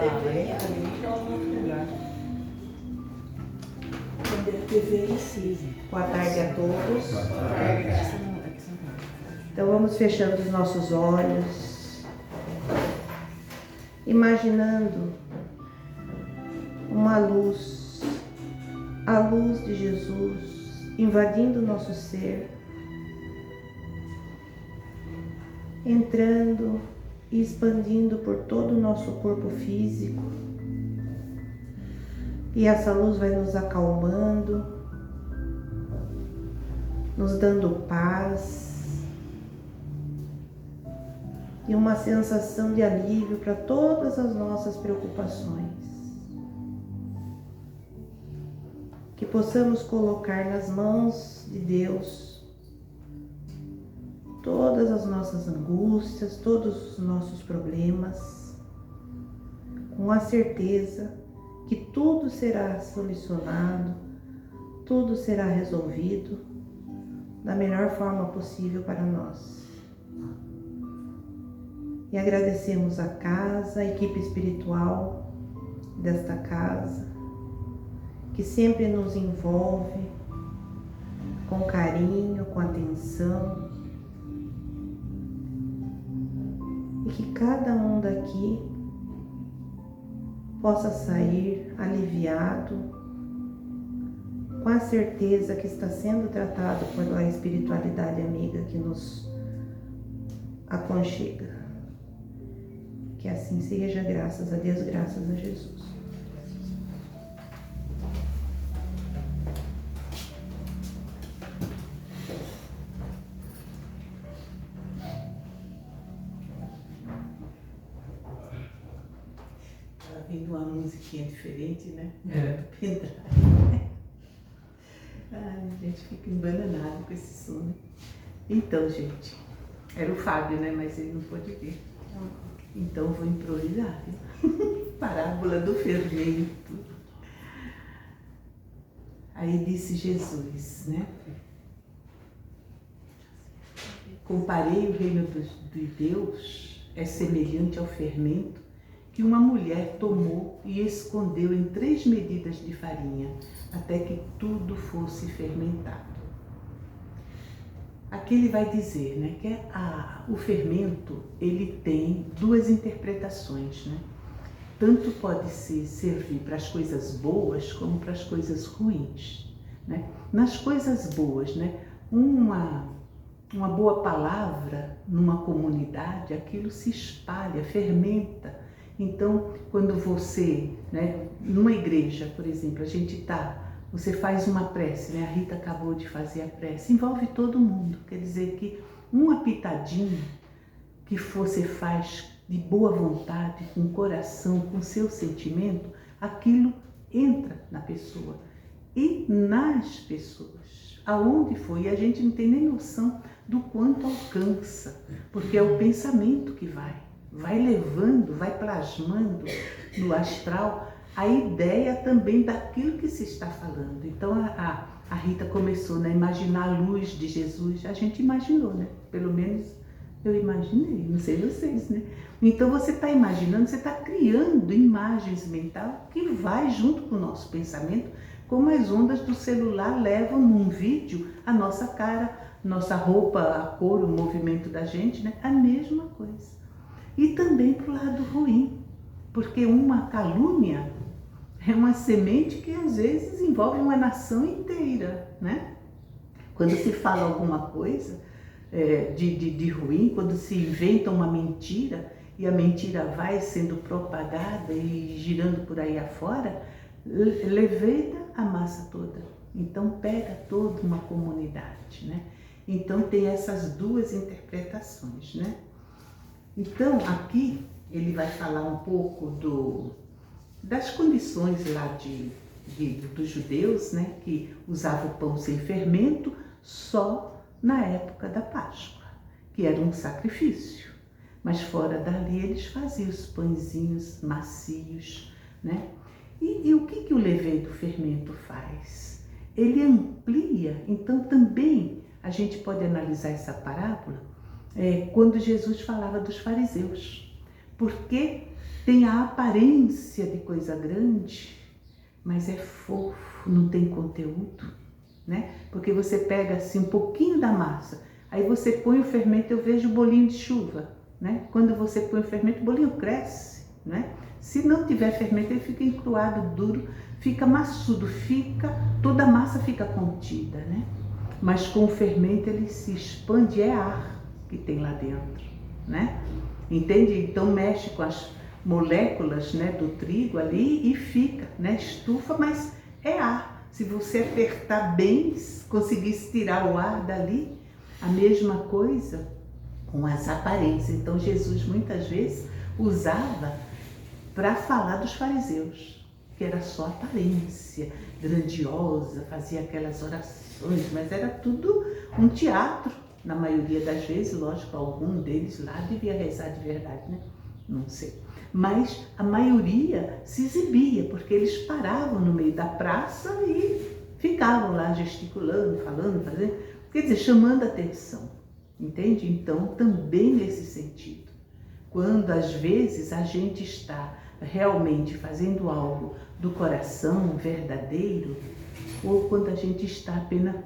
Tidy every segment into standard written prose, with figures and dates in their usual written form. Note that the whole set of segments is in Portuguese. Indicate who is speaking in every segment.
Speaker 1: TV. TV acesa.
Speaker 2: Boa tarde a todos. Então vamos fechando os nossos olhos, imaginando uma luz, a luz de Jesus invadindo o nosso ser, entrando e expandindo por todo o nosso corpo físico. E essa luz vai nos acalmando, nos dando paz e uma sensação de alívio para todas as nossas preocupações. Que possamos colocar nas mãos de Deus todas as nossas angústias, todos os nossos problemas, com a certeza que tudo será solucionado, tudo será resolvido da melhor forma possível para nós. E agradecemos a casa, a equipe espiritual desta casa, que sempre nos envolve com carinho, com atenção, e que cada um daqui possa sair aliviado, com a certeza que está sendo tratado pela espiritualidade amiga que nos aconchega. Que assim seja, graças a Deus, graças a Jesus.
Speaker 1: Tá vindo uma musiquinha diferente, né?
Speaker 3: É.
Speaker 1: Ai, a gente fica embananado com esse som, né? Então, gente, era o Fábio, né? Mas ele não pôde vir. Então vou improvisar, viu? Parábola do fermento. Aí disse Jesus, né? Comparei o reino de Deus é semelhante ao fermento que uma mulher tomou e escondeu em 3 medidas de farinha, até que tudo fosse fermentado. Aqui ele vai dizer, né, que o fermento, ele tem 2 interpretações, né? Tanto pode servir para as coisas boas como para as coisas ruins, né? Nas coisas boas, né, uma boa palavra numa comunidade, aquilo se espalha, fermenta. Então, quando você, né, numa igreja, por exemplo, você faz uma prece, né? A Rita acabou de fazer a prece, envolve todo mundo. Quer dizer que uma pitadinha que você faz de boa vontade, com coração, com seu sentimento, aquilo entra na pessoa e nas pessoas, aonde for. E a gente não tem nem noção do quanto alcança, porque é o pensamento que vai levando, vai plasmando no astral a ideia também daquilo que se está falando. Então a Rita começou, né, a imaginar a luz de Jesus. A gente imaginou, né? Pelo menos eu imaginei, não sei vocês, né? Então você está imaginando, você está criando imagens mentais que vai junto com o nosso pensamento, como as ondas do celular levam num vídeo a nossa cara, nossa roupa, a cor, o movimento da gente, né? A mesma coisa. E também para o lado ruim, porque uma calúnia é uma semente que às vezes envolve uma nação inteira, né? Quando se fala alguma coisa de ruim, quando se inventa uma mentira e a mentira vai sendo propagada e girando por aí afora, leveda a massa toda. Então pega toda uma comunidade, né? Então tem essas 2 interpretações, né? Então aqui ele vai falar um pouco das condições lá dos judeus, né, que usavam o pão sem fermento só na época da Páscoa, que era um sacrifício. Mas fora dali eles faziam os pãezinhos macios, né? E o que o levain do fermento faz? Ele amplia. Então também a gente pode analisar essa parábola quando Jesus falava dos fariseus. Porque tem a aparência de coisa grande, mas é fofo, não tem conteúdo, né? Porque você pega assim um pouquinho da massa, aí você põe o fermento, eu vejo o bolinho de chuva, né? Quando você põe o fermento, o bolinho cresce, né? Se não tiver fermento, ele fica encruado, duro, fica maçudo, toda a massa fica contida, né? Mas com o fermento ele se expande, é ar que tem lá dentro, né? Entende? Então mexe com as moléculas, né, do trigo ali e fica, né? Estufa, mas é ar. Se você apertar bem, conseguisse tirar o ar dali, a mesma coisa com as aparências. Então Jesus muitas vezes usava para falar dos fariseus, que era só aparência, grandiosa, fazia aquelas orações, mas era tudo um teatro. Na maioria das vezes, lógico, algum deles lá devia rezar de verdade, né? Não sei. Mas a maioria se exibia, porque eles paravam no meio da praça e ficavam lá gesticulando, falando, fazendo, quer dizer, chamando a atenção, entende? Então, também nesse sentido, quando às vezes a gente está realmente fazendo algo do coração verdadeiro, ou quando a gente está apenas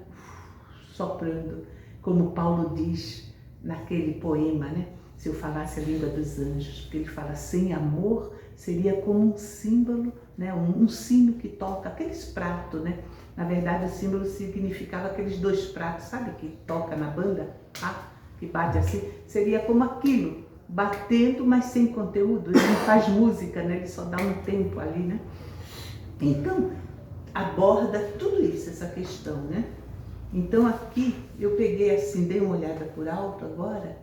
Speaker 1: soprando, como Paulo diz naquele poema, né? Se eu falasse a língua dos anjos, porque ele fala, sem amor seria como um símbolo, né? Um sino que toca, aqueles pratos, né? Na verdade o símbolo significava aqueles 2 pratos, sabe, que toca na banda, que bate assim, seria como aquilo, batendo, mas sem conteúdo. Ele não faz música, né? Ele só dá um tempo ali, né? Então, aborda tudo isso, essa questão, né? Então aqui, eu peguei assim, dei uma olhada por alto agora.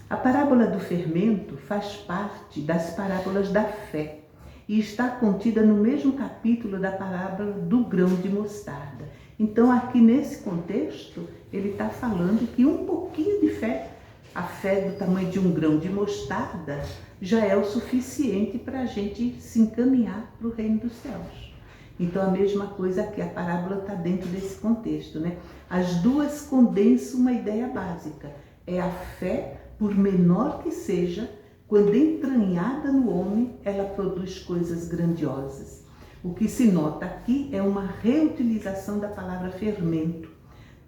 Speaker 1: A parábola do fermento faz parte das parábolas da fé e está contida no mesmo capítulo da parábola do grão de mostarda. Então aqui nesse contexto, ele está falando que um pouquinho de fé, a fé do tamanho de um grão de mostarda, já é o suficiente para a gente se encaminhar para o reino dos céus. Então a mesma coisa aqui, a parábola está dentro desse contexto, né? As duas condensam uma ideia básica, é a fé, por menor que seja, quando entranhada no homem, ela produz coisas grandiosas. O que se nota aqui é uma reutilização da palavra fermento,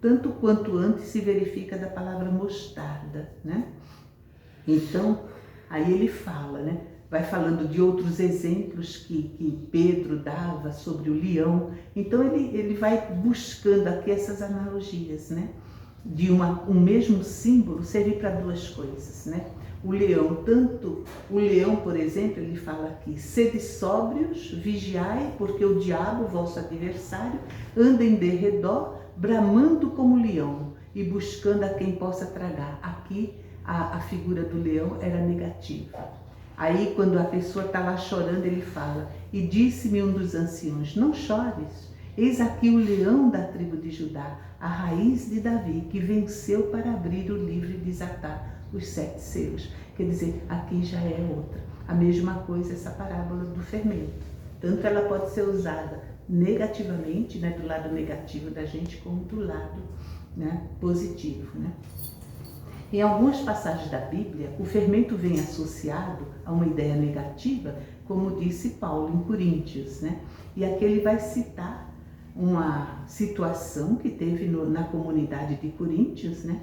Speaker 1: tanto quanto antes se verifica da palavra mostarda, né? Então, aí ele fala, né? Vai falando de outros exemplos que Pedro dava sobre o leão. Então ele vai buscando aqui essas analogias, né? De um mesmo símbolo servir para 2 coisas, né? O leão, por exemplo, ele fala aqui, sede sóbrios, vigiai, porque o diabo, vosso adversário, anda em derredor, bramando como leão e buscando a quem possa tragar. Aqui a figura do leão era negativa. Aí quando a pessoa está lá chorando, ele fala, e disse-me um dos anciãos, não chores, eis aqui o leão da tribo de Judá, a raiz de Davi, que venceu para abrir o livro e desatar os 7 selos. Quer dizer, aqui já é outra. A mesma coisa essa parábola do fermento. Tanto ela pode ser usada negativamente, né, do lado negativo da gente, como do lado, né, positivo, né? Em algumas passagens da Bíblia, o fermento vem associado a uma ideia negativa, como disse Paulo em Coríntios, né? E aqui ele vai citar uma situação que teve na comunidade de Coríntios, né?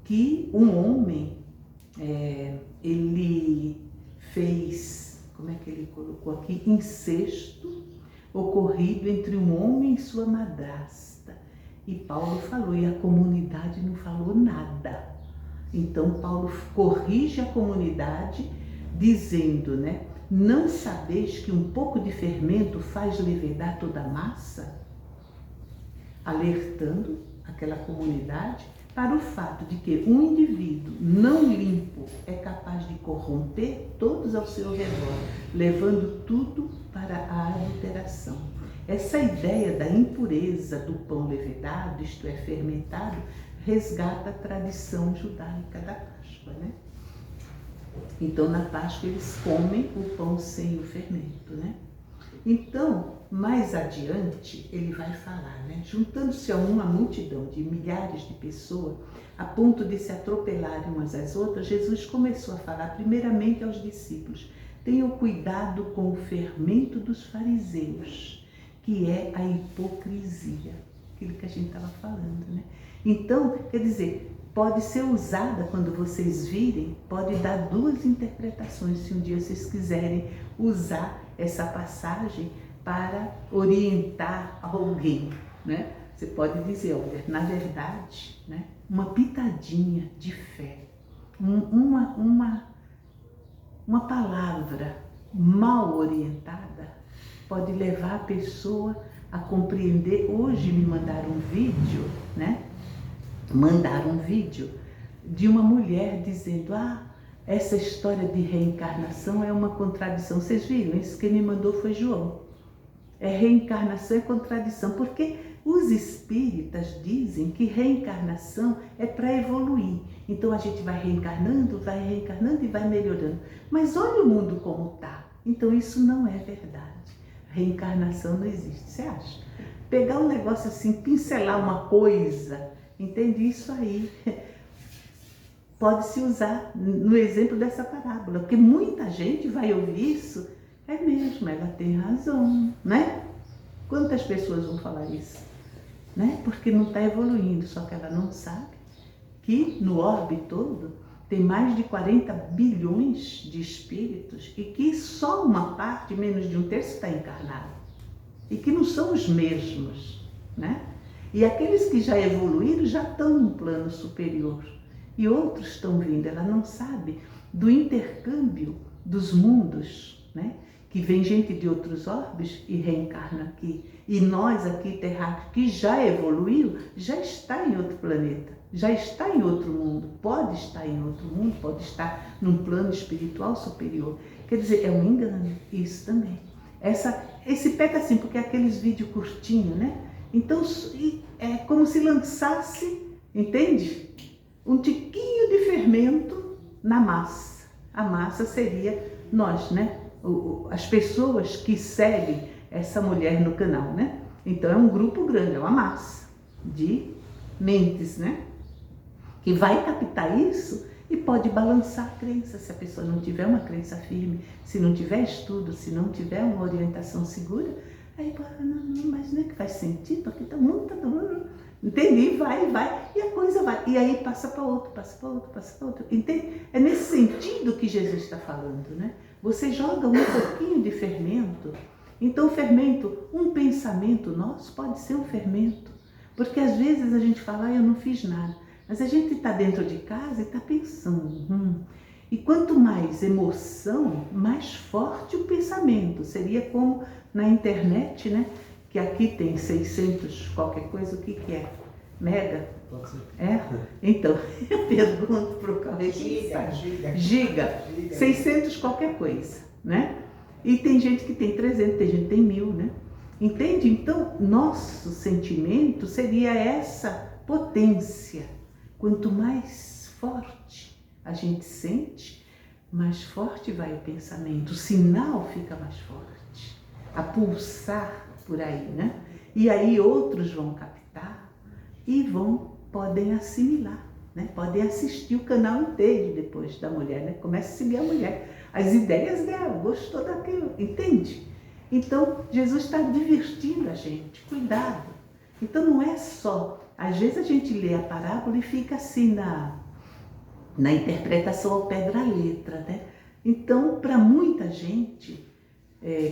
Speaker 1: Que um homem, ele fez, como é que ele colocou aqui? Incesto ocorrido entre um homem e sua madrasta. E Paulo falou, e a comunidade não falou nada. Então Paulo corrige a comunidade dizendo, né? Não sabeis que um pouco de fermento faz levedar toda a massa? Alertando aquela comunidade para o fato de que um indivíduo não limpo é capaz de corromper todos ao seu redor, levando tudo para a adulteração. Essa ideia da impureza do pão levedado, isto é, fermentado, resgata a tradição judaica da Páscoa, né? Então, na Páscoa, eles comem o pão sem o fermento, né? Então, mais adiante, ele vai falar, né? Juntando-se a uma multidão de milhares de pessoas, a ponto de se atropelarem umas às outras, Jesus começou a falar primeiramente aos discípulos, tenham cuidado com o fermento dos fariseus, que é a hipocrisia, aquilo que a gente estava falando, né? Então, quer dizer, pode ser usada, quando vocês virem, pode dar duas interpretações, se um dia vocês quiserem usar essa passagem para orientar alguém, né? Você pode dizer, olha, na verdade, né, uma pitadinha de fé, uma palavra mal orientada pode levar a pessoa a compreender. Hoje me mandaram um vídeo, né? Mandaram um vídeo de uma mulher dizendo, essa história de reencarnação é uma contradição. Vocês viram? Isso quem me mandou foi João. Reencarnação é contradição, porque os espíritas dizem que reencarnação é para evoluir. Então a gente vai reencarnando e vai melhorando. Mas olha o mundo como está. Então isso não é verdade. Reencarnação não existe. Você acha? Pegar um negócio assim, pincelar uma coisa, entende? Isso aí pode se usar no exemplo dessa parábola, porque muita gente vai ouvir isso. É mesmo, ela tem razão, né? Quantas pessoas vão falar isso? Né? Porque não está evoluindo, só que ela não sabe que no orbe todo tem mais de 40 bilhões de espíritos e que só uma parte, menos de um terço, está encarnado. E que não são os mesmos, né? E aqueles que já evoluíram já estão num plano superior. E outros estão vindo, ela não sabe do intercâmbio dos mundos, né? Que vem gente de outros orbes e reencarna aqui. E nós aqui, terráqueos, que já evoluiu, já está em outro planeta, já está em outro mundo, pode estar em outro mundo, pode estar num plano espiritual superior. Quer dizer, é um engano, isso também. Esse pega assim, porque é aqueles vídeos curtinhos, né? Então, é como se lançasse, entende? Um tiquinho de fermento na massa. A massa seria nós, né? As pessoas que seguem essa mulher no canal, né? Então é um grupo grande, é uma massa de mentes, né? Que vai captar isso e pode balançar a crença, se a pessoa não tiver uma crença firme, se não tiver estudo, se não tiver uma orientação segura, aí não, mas não é que faz sentido, porque tá muito, entendi, vai, e a coisa vai, e aí passa para outro, entende? É nesse sentido que Jesus está falando, né? Você joga um pouquinho de fermento, então o fermento, um pensamento nosso pode ser um fermento, porque às vezes a gente fala, eu não fiz nada, mas a gente está dentro de casa e está pensando, e quanto mais emoção, mais forte o pensamento. Seria como na internet, né? Que aqui tem 600 qualquer coisa, o que é? Mega?
Speaker 3: Pode ser.
Speaker 1: É? Então, eu pergunto para o Cauê. Giga. 600 qualquer coisa, né? E tem gente que tem 300, tem gente que tem 1000, né? Entende? Então, nosso sentimento seria essa potência. Quanto mais forte a gente sente, mais forte vai o pensamento, o sinal fica mais forte, a pulsar por aí, né? E aí outros vão captar e podem assimilar, né? Podem assistir o canal inteiro depois da mulher, né? Começa a seguir a mulher, as ideias dela, gostou daquilo, entende? Então, Jesus está divertindo a gente, cuidado. Então não é só, às vezes a gente lê a parábola e fica assim na interpretação ao pé da letra, né? Então, para muita gente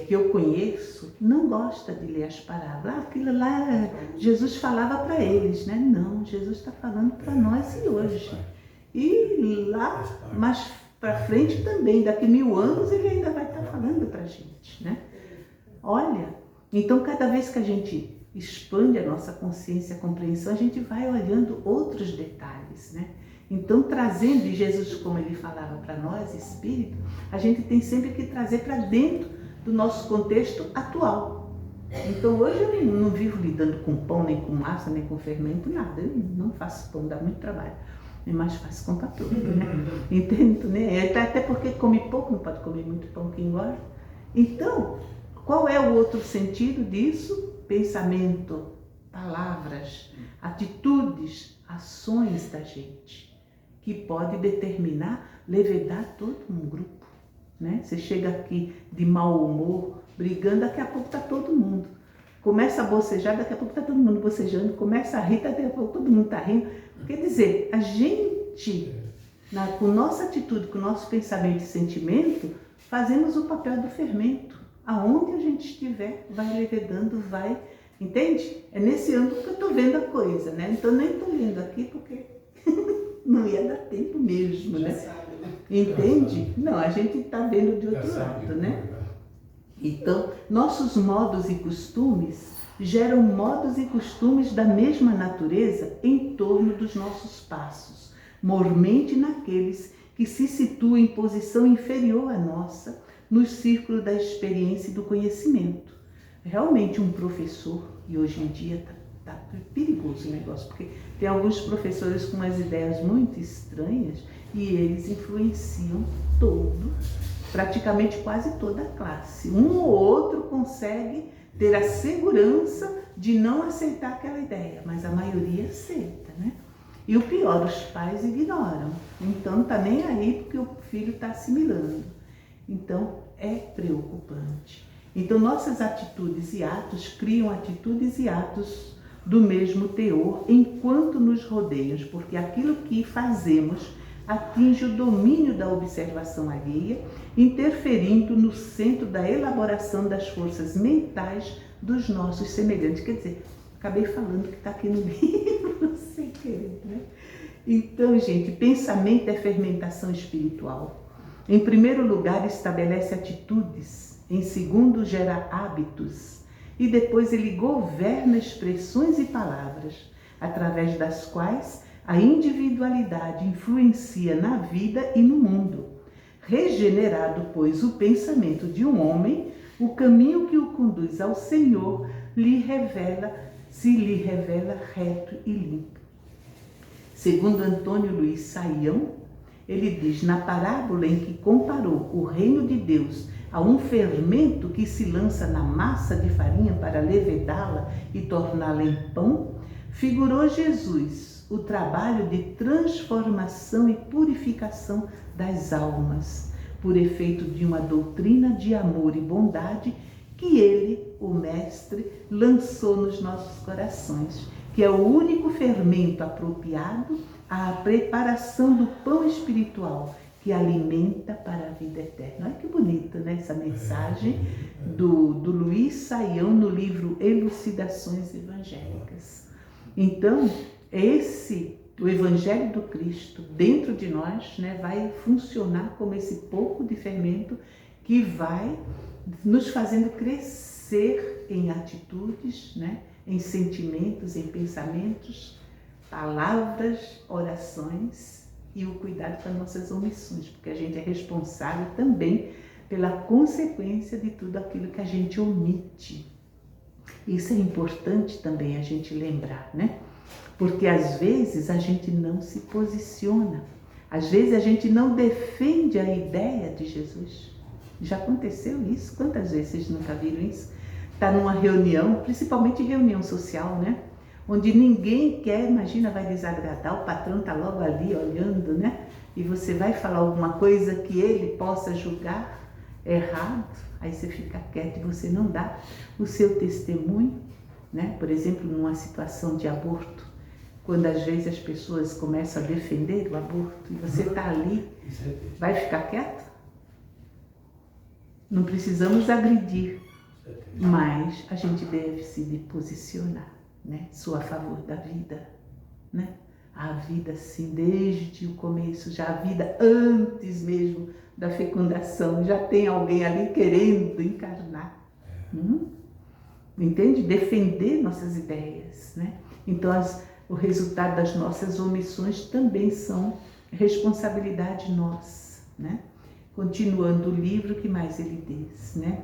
Speaker 1: que eu conheço, não gosta de ler as parábolas. Aquilo lá, Jesus falava para eles, né? Não, Jesus está falando para nós e hoje. E lá, mais para frente também, daqui 1000 anos, ele ainda vai estar falando para a gente, né? Olha, então cada vez que a gente expande a nossa consciência, a compreensão, a gente vai olhando outros detalhes, né? Então, trazendo de Jesus, como ele falava para nós, espírito, a gente tem sempre que trazer para dentro do nosso contexto atual. Então, hoje eu não vivo lidando com pão, nem com massa, nem com fermento, nada. Eu não faço pão, dá muito trabalho. É mais fácil comprar tudo, né? Entende? Né? Até porque come pouco, não pode comer muito pão que engorda. Então, qual é o outro sentido disso? Pensamento, palavras, atitudes, ações da gente, que pode determinar, levedar todo um grupo, né? Você chega aqui de mau humor, brigando, daqui a pouco está todo mundo. Começa a bocejar, daqui a pouco está todo mundo bocejando. Começa a rir, daqui a pouco todo mundo está rindo. Quer dizer, a gente, com nossa atitude, com nosso pensamento e sentimento, fazemos o papel do fermento. Aonde a gente estiver, vai levedando, vai... Entende? É nesse ângulo que eu estou vendo a coisa, né? Então nem estou lendo aqui porque não ia dar tempo mesmo, né?
Speaker 3: Sabe, né?
Speaker 1: Entende? Não, a gente está vendo de outro lado, né? Então, nossos modos e costumes geram modos e costumes da mesma natureza em torno dos nossos passos, mormente naqueles que se situam em posição inferior à nossa, no círculo da experiência e do conhecimento. Realmente um professor, e hoje em dia tá perigoso o negócio, porque tem alguns professores com umas ideias muito estranhas e eles influenciam praticamente quase toda a classe. Um ou outro consegue ter a segurança de não aceitar aquela ideia, mas a maioria aceita, né? E o pior, os pais ignoram. Então não tá nem aí porque o filho está assimilando. Então é preocupante. Então nossas atitudes e atos criam atitudes e atos do mesmo teor enquanto nos rodeiam, porque aquilo que fazemos atinge o domínio da observação alheia, interferindo no centro da elaboração das forças mentais dos nossos semelhantes. Quer dizer, acabei falando que está aqui no livro, sem querer, né? Então, gente, pensamento é fermentação espiritual. Em primeiro lugar, estabelece atitudes. Em segundo, gera hábitos. E depois ele governa expressões e palavras, através das quais a individualidade influencia na vida e no mundo. Regenerado, pois, o pensamento de um homem, o caminho que o conduz ao Senhor se lhe revela reto e limpo. Segundo Antônio Luiz Saião, ele diz, na parábola em que comparou o reino de Deus a um fermento que se lança na massa de farinha para levedá-la e torná-la em pão, figurou Jesus o trabalho de transformação e purificação das almas, por efeito de uma doutrina de amor e bondade que ele, o Mestre, lançou nos nossos corações, que é o único fermento apropriado à preparação do pão espiritual que alimenta para a vida eterna. Olha que bonita, né, essa mensagem do Luiz Saião no livro Elucidações Evangélicas. Então, o Evangelho do Cristo dentro de nós, né, vai funcionar como esse pouco de fermento que vai nos fazendo crescer em atitudes, né, em sentimentos, em pensamentos, palavras, orações e o cuidado com as nossas omissões, porque a gente é responsável também pela consequência de tudo aquilo que a gente omite. Isso é importante também a gente lembrar, né? Porque às vezes a gente não se posiciona, às vezes a gente não defende a ideia de Jesus. Já aconteceu isso? Quantas vezes vocês nunca viram isso? Está numa reunião, principalmente reunião social, né? Onde ninguém quer, imagina, vai desagradar, o patrão está logo ali olhando, né? E você vai falar alguma coisa que ele possa julgar errado, aí você fica quieto e você não dá o seu testemunho, né? Por exemplo, numa situação de aborto, quando às vezes as pessoas começam a defender o aborto e você está ali, vai ficar quieto? Não precisamos agredir, mas a gente deve se posicionar, né? Sou a favor da vida, né? A vida, sim, desde o começo, já a vida antes mesmo da fecundação, já tem alguém ali querendo encarnar. Entende? Defender nossas ideias, né? Então, o resultado das nossas omissões também são responsabilidade nossa, né? Continuando o livro, o que mais ele diz, né?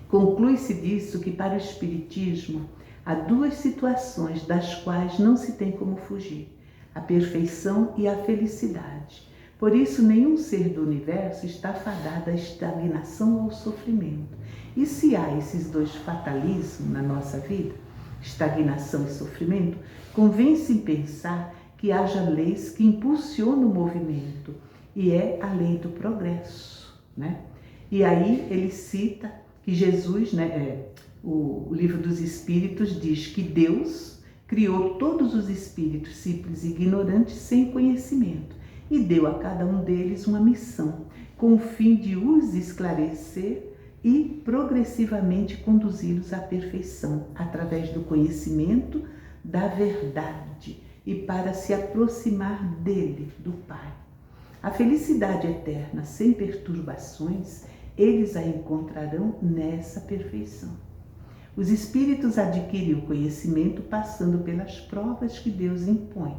Speaker 1: Conclui-se disso que para o Espiritismo há duas situações das quais não se tem como fugir, a perfeição e a felicidade. Por isso, nenhum ser do universo está fadado à estagnação ou ao sofrimento. E se há esses dois fatalismos na nossa vida, estagnação e sofrimento, convém-se em pensar que haja leis que impulsionam o movimento, e é a lei do progresso. né? E aí ele cita que Jesus, né, o livro dos Espíritos diz que Deus criou todos os espíritos simples e ignorantes sem conhecimento e deu a cada um deles uma missão, com o fim de os esclarecer e progressivamente conduzi-los à perfeição, através do conhecimento da verdade e para se aproximar dele, do Pai. A felicidade eterna, sem perturbações, eles a encontrarão nessa perfeição. Os espíritos adquirem o conhecimento passando pelas provas que Deus impõe.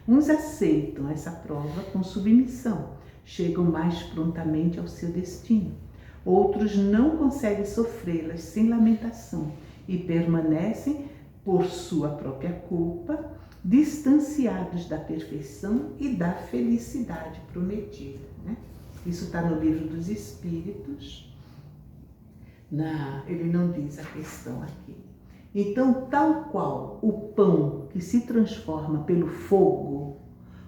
Speaker 1: Uns aceitam essa prova com submissão, chegam mais prontamente ao seu destino. Outros não conseguem sofrê-las sem lamentação e permanecem, por sua própria culpa, distanciados da perfeição e da felicidade prometida, né? Isso está no livro dos Espíritos. Ele não diz a questão aqui. Então, tal qual o pão que se transforma pelo fogo,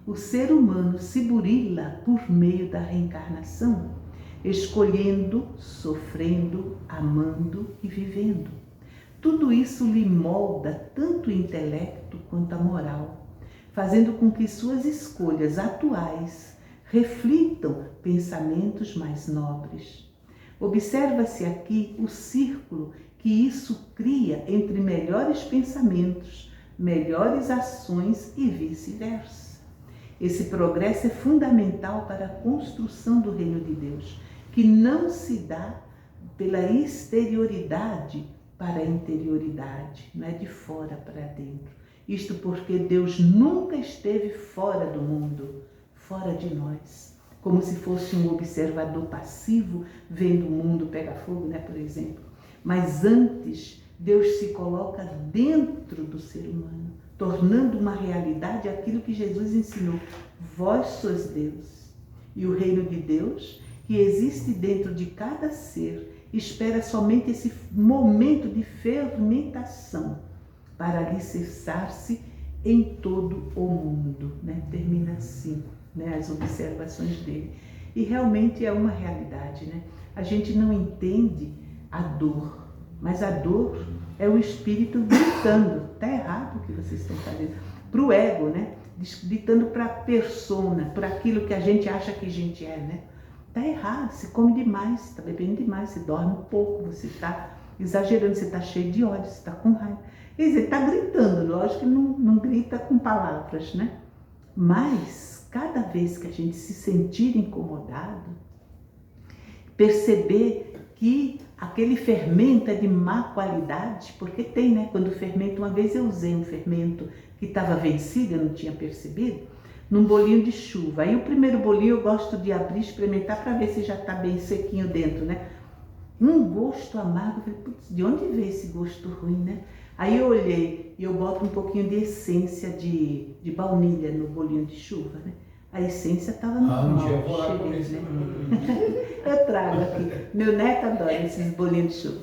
Speaker 1: o ser humano se burila por meio da reencarnação, escolhendo, sofrendo, amando e vivendo. Tudo isso lhe molda tanto o intelecto quanto a moral, fazendo com que suas escolhas atuais reflitam pensamentos mais nobres. Observa-se aqui o círculo que isso cria entre melhores pensamentos, melhores ações e vice-versa. Esse progresso é fundamental para a construção do reino de Deus, que não se dá pela exterioridade para a interioridade, não é de fora para dentro. Isto porque Deus nunca esteve fora do mundo, fora de nós, como se fosse um observador passivo vendo o mundo pegar fogo, né, por exemplo. Mas antes, Deus se coloca dentro do ser humano, tornando uma realidade aquilo que Jesus ensinou. Vós sois Deus. E o reino de Deus, que existe dentro de cada ser, espera somente esse momento de fermentação para alicerçar-se em todo o mundo, né? Termina assim, né, as observações dele. E realmente é uma realidade, né? A gente não entende a dor, mas a dor é o espírito gritando. Está errado o que vocês estão fazendo. Para o ego, né? Gritando para a persona, para aquilo que a gente acha que a gente é, né? Está errado, se come demais, está bebendo demais, se dorme pouco, você está exagerando, você está cheio de ódio, você está com raiva. Quer dizer, está gritando, lógico que não grita com palavras, né? Mas, cada vez que a gente se sentir incomodado, perceber que aquele fermento é de má qualidade, porque tem, né? Quando o fermento, uma vez eu usei um fermento que estava vencido, eu não tinha percebido, num bolinho de chuva. Aí o primeiro bolinho eu gosto de abrir, experimentar para ver se já está bem sequinho dentro, né? Um gosto amargo, eu falei, putz, de onde veio esse gosto ruim, né? Aí eu olhei e eu boto um pouquinho de essência de baunilha no bolinho de chuva, né? A essência estava no cheiro, né? Eu trago aqui. Meu neto adora esses bolinhos de chuva.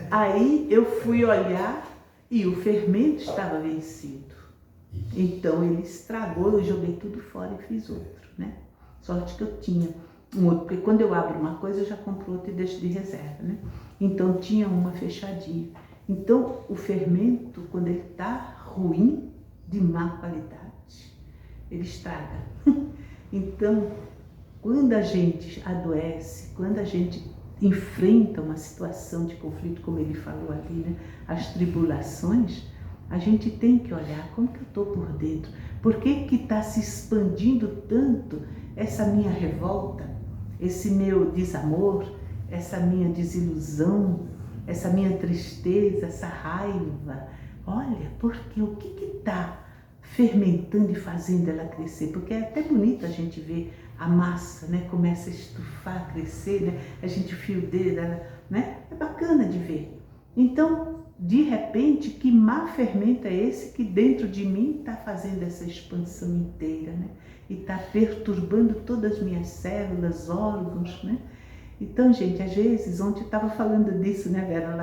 Speaker 1: Aí eu fui olhar e o fermento estava vencido. Então ele estragou, eu joguei tudo fora e fiz outro, né? Sorte que eu tinha um outro, porque quando eu abro uma coisa eu já compro outra e deixo de reserva, né? Então tinha uma fechadinha. Então o fermento, quando ele está ruim, de má qualidade, ele estraga. Então, quando a gente adoece, quando a gente enfrenta uma situação de conflito, como ele falou ali, né? As tribulações, a gente tem que olhar como que eu estou por dentro. Por que que está se expandindo tanto essa minha revolta, esse meu desamor, essa minha desilusão, essa minha tristeza, essa raiva? Olha, porque o que está fermentando e fazendo ela crescer? Porque é até bonito a gente ver a massa, né? Começa a estufar, crescer, né? A gente fia o dedo, ela, né? É bacana de ver. Então, de repente, que má fermento é esse que dentro de mim está fazendo essa expansão inteira, né? E está perturbando todas as minhas células, órgãos, né? Então, gente, às vezes, ontem eu estava falando disso, né, Vera,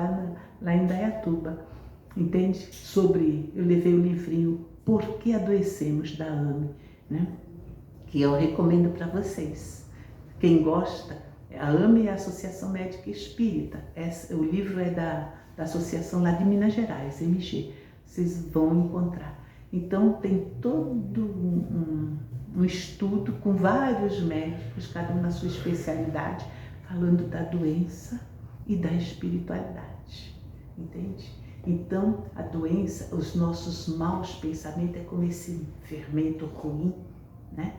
Speaker 1: lá em Indaiatuba, entende? Eu levei o livrinho Por que Adoecemos, da AME, né? Que eu recomendo para vocês. Quem gosta, A AME é a Associação Médica Espírita. O livro é da associação lá de Minas Gerais, MG. Vocês vão encontrar. Então tem todo um estudo com vários médicos, cada um na sua especialidade, falando da doença e da espiritualidade, entende? Então a doença, os nossos maus pensamentos é como esse fermento ruim, né?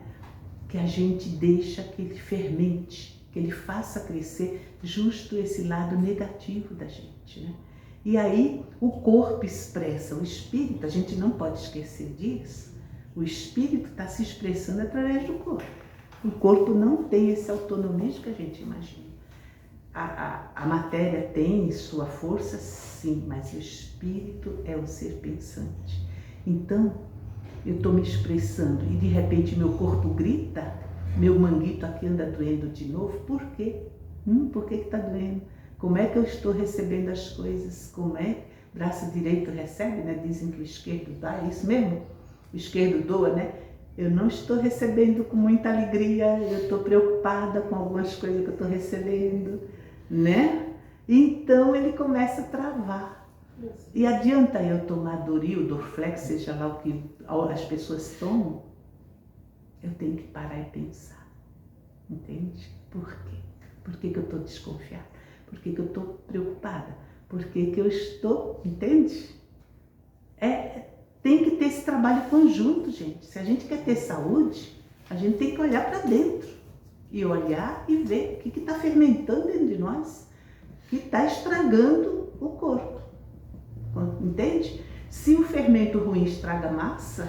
Speaker 1: Que a gente deixa que ele fermente, que ele faça crescer justo esse lado negativo da gente, né? E aí o corpo expressa, o espírito, a gente não pode esquecer disso, o espírito está se expressando através do corpo. O corpo não tem esse autonomismo que a gente imagina. A matéria tem sua força, sim, mas o espírito é o ser pensante. Então, eu estou me expressando e de repente meu corpo grita, meu manguito aqui anda doendo de novo, por quê? Por que está doendo? Como é que eu estou recebendo as coisas? Como é que o braço direito recebe, né? Dizem que o esquerdo dá, é isso mesmo? O esquerdo doa, né? Eu não estou recebendo com muita alegria, eu estou preocupada com algumas coisas que eu estou recebendo, né? Então ele começa a travar. E adianta eu tomar Doril, Dorflex, seja lá o que as pessoas tomam, eu tenho que parar e pensar, entende? Por quê? Por que eu estou desconfiada? Por que eu estou preocupada? Por que eu estou, entende? Tem que ter esse trabalho conjunto, gente. Se a gente quer ter saúde, a gente tem que olhar para dentro. E olhar e ver o que está fermentando dentro de nós, que está estragando o corpo. Entende? Se o fermento ruim estraga a massa,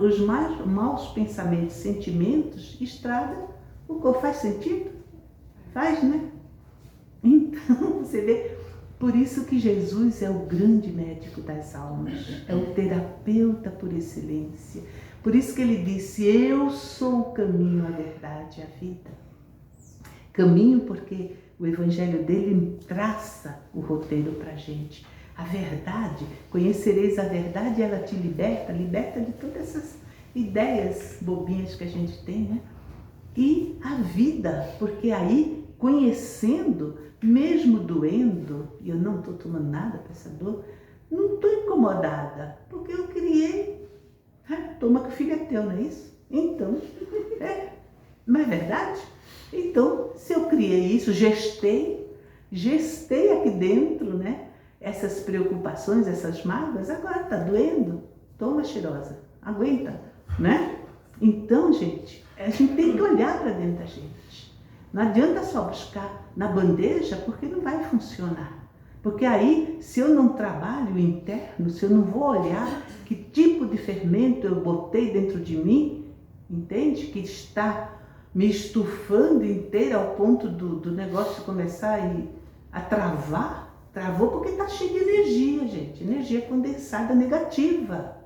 Speaker 1: os maus pensamentos, sentimentos estragam o corpo. Faz sentido? Faz, né? Então, você vê, por isso que Jesus é o grande médico das almas, é o terapeuta por excelência. Por isso que ele disse, eu sou o caminho, a verdade e a vida. Caminho porque o evangelho dele traça o roteiro para a gente. A verdade, conhecereis a verdade e ela te liberta de todas essas ideias bobinhas que a gente tem, né? E a vida, porque aí, conhecendo, mesmo doendo, e eu não estou tomando nada para essa dor, não estou incomodada, porque eu criei. Toma que o filho é teu, não é isso? Então, não é verdade? Então, se eu criei isso, gestei aqui dentro, né? Essas preocupações, essas mágoas, agora está doendo. Toma, cheirosa, aguenta, né? Então, gente, a gente tem que olhar para dentro da gente. Não adianta só buscar na bandeja, porque não vai funcionar. Porque aí, se eu não trabalho o interno, se eu não vou olhar que tipo de fermento eu botei dentro de mim, entende? Que está me estufando inteira ao ponto do negócio começar a travar. Travou porque está cheio de energia, gente. Energia condensada negativa.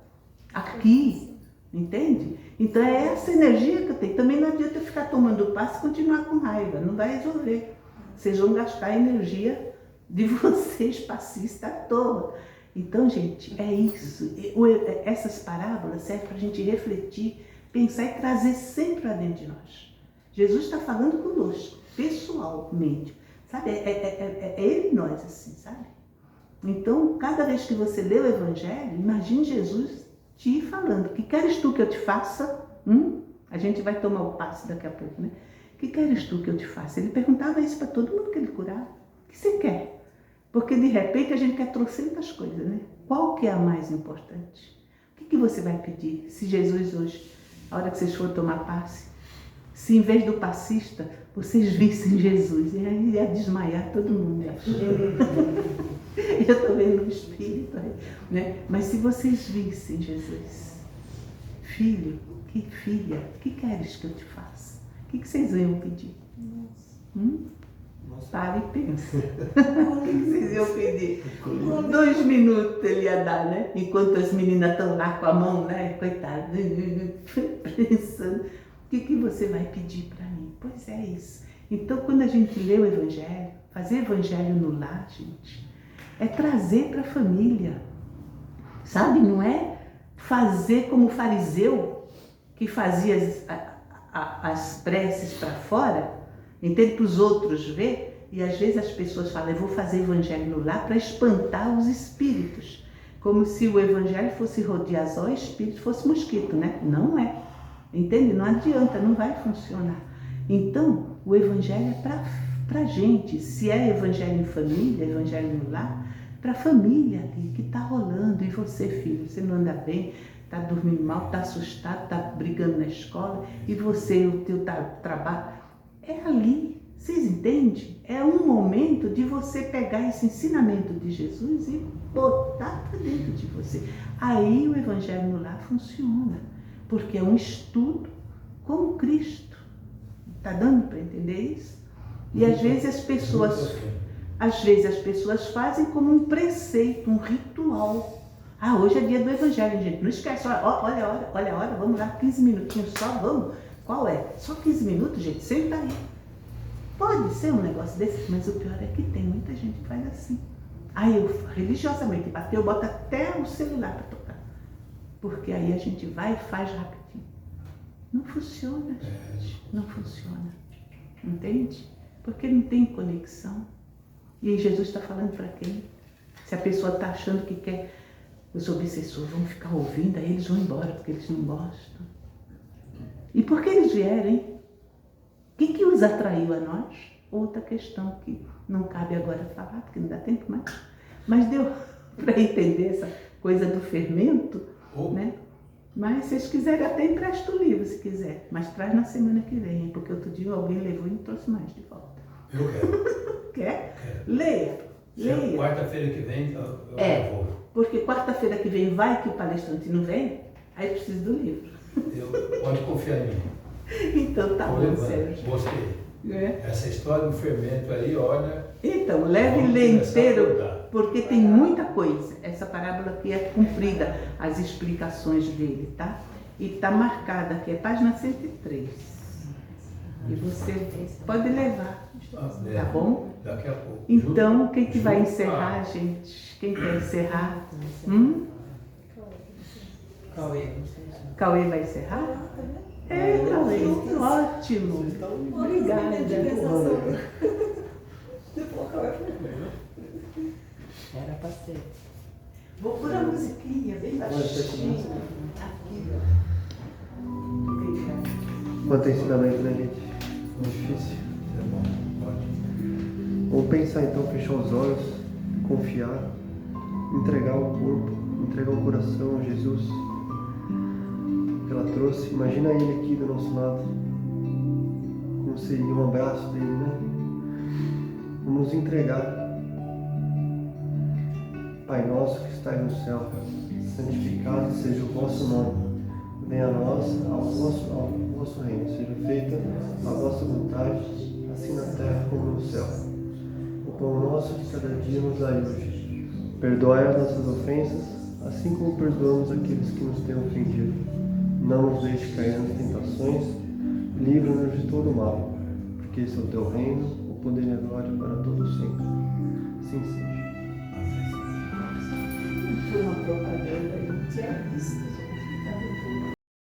Speaker 1: Aqui, entende? Então é essa energia que eu tenho. Também não adianta ficar tomando passe e continuar com raiva. Não vai resolver. Vocês vão gastar a energia de vocês, passista, à toa. Então, gente, é isso. Essas parábolas servem para a gente refletir, pensar e trazer sempre para dentro de nós. Jesus está falando conosco, pessoalmente. Sabe? É ele e nós, assim, sabe? Então, cada vez que você lê o Evangelho, imagine Jesus te falando, que queres tu que eu te faça? A gente vai tomar o passe daqui a pouco, né? Que queres tu que eu te faça? Ele perguntava isso para todo mundo que ele curava. O que você quer? Porque de repente a gente quer trocentas coisas, né? Qual que é a mais importante? O que você vai pedir? Se Jesus hoje, a hora que vocês forem tomar passe, se em vez do passista, vocês vissem Jesus, e aí ia desmaiar todo mundo. Eu estou vendo o Espírito, né? Mas se vocês vissem Jesus, filho, que filha, o que queres que eu te faça? O que vocês iam pedir? Para e pensa. O que vocês iam pedir? 2 minutos ele ia dar, né? Enquanto as meninas estão lá com a mão, né? Coitada, pensando. O que você vai pedir para mim? Pois é isso. Então, quando a gente lê o Evangelho, fazer Evangelho no lar, gente, é trazer para a família. Sabe? Não é fazer como o fariseu, que fazia as preces para fora, Entende? Para os outros ver. E às vezes as pessoas falam, eu vou fazer evangelho no lar para espantar os espíritos. Como se o evangelho fosse rodear só o espírito, fosse mosquito, né? Não é. Entende? Não adianta, não vai funcionar. Então, o evangelho é para a gente. Se é evangelho em família, evangelho no lar, para a família ali que está rolando. E você, filho, você não anda bem, está dormindo mal, está assustado, está brigando na escola, e você, o teu trabalho, é ali. Vocês entendem? É um momento de você pegar esse ensinamento de Jesus e botar para dentro de você. Aí o evangelho no lar funciona, porque é um estudo com Cristo. Está dando para entender isso? E às vezes as pessoas fazem como um preceito, um ritual. Ah, hoje é dia do evangelho, gente. Não esquece, olha a hora, vamos lá, 15 minutinhos só, vamos. Qual é? Só 15 minutos, gente, senta aí. Pode ser um negócio desse, mas o pior é que tem muita gente que faz assim. Aí eu, religiosamente, bateu, bota até o celular para tocar. Porque aí a gente vai e faz rapidinho. Não funciona, gente. Não funciona. Entende? Porque não tem conexão. E aí Jesus está falando para quem? Se a pessoa está achando que quer, os obsessores vão ficar ouvindo, aí eles vão embora porque eles não gostam. E por que eles vieram, hein? O que os atraiu a nós? Outra questão que não cabe agora falar, porque não dá tempo mais. Mas deu para entender essa coisa do fermento, né? Mas se vocês quiserem, até empresta o livro, se quiser. Mas traz na semana que vem, porque outro dia alguém levou e não trouxe mais de volta.
Speaker 3: Eu quero.
Speaker 1: Quer?
Speaker 3: Quero.
Speaker 1: Leia.
Speaker 3: Quarta-feira que vem eu vou.
Speaker 1: Porque quarta-feira que vem vai que o palestrante não vem, aí precisa do livro.
Speaker 3: Pode confiar em mim.
Speaker 1: Então tá bom, Sérgio.
Speaker 3: Gostei.
Speaker 1: É.
Speaker 3: Essa história do fermento aí, olha...
Speaker 1: Então, leve e lê inteiro, porque tem muita coisa. Essa parábola aqui é comprida, as explicações dele, tá? E tá marcada aqui, é página 103. E você pode levar, tá bom?
Speaker 3: Daqui a pouco.
Speaker 1: Então, quem que vai encerrar, gente? Quem quer encerrar? Cauê vai encerrar? Cauê, ótimo. Obrigada.
Speaker 4: Era pra ser.
Speaker 1: Vou pôr a musiquinha bem baixinho.
Speaker 5: Quanto ensinamento, né, gente? Muito difícil.
Speaker 3: É bom, ótimo.
Speaker 5: Vamos pensar então, fechar os olhos, confiar, entregar o corpo, entregar o coração a Jesus que ela trouxe. Imagina ele aqui do nosso lado, como seria um abraço dele, né? Vamos nos entregar. Pai nosso que estás no céu, santificado seja o vosso nome. Venha a nós ao vosso reino. Seja feita a vossa vontade, assim na terra como no céu. O pão nosso de cada dia nos dai hoje. Perdoai as nossas ofensas, assim como perdoamos aqueles que nos têm ofendido. Não nos deixe cair nas tentações, livra-nos de todo mal, porque esse é o teu reino, o poder e a glória para todos sempre. Assim seja.
Speaker 1: Foi uma propaganda, eu não tinha visto, gente.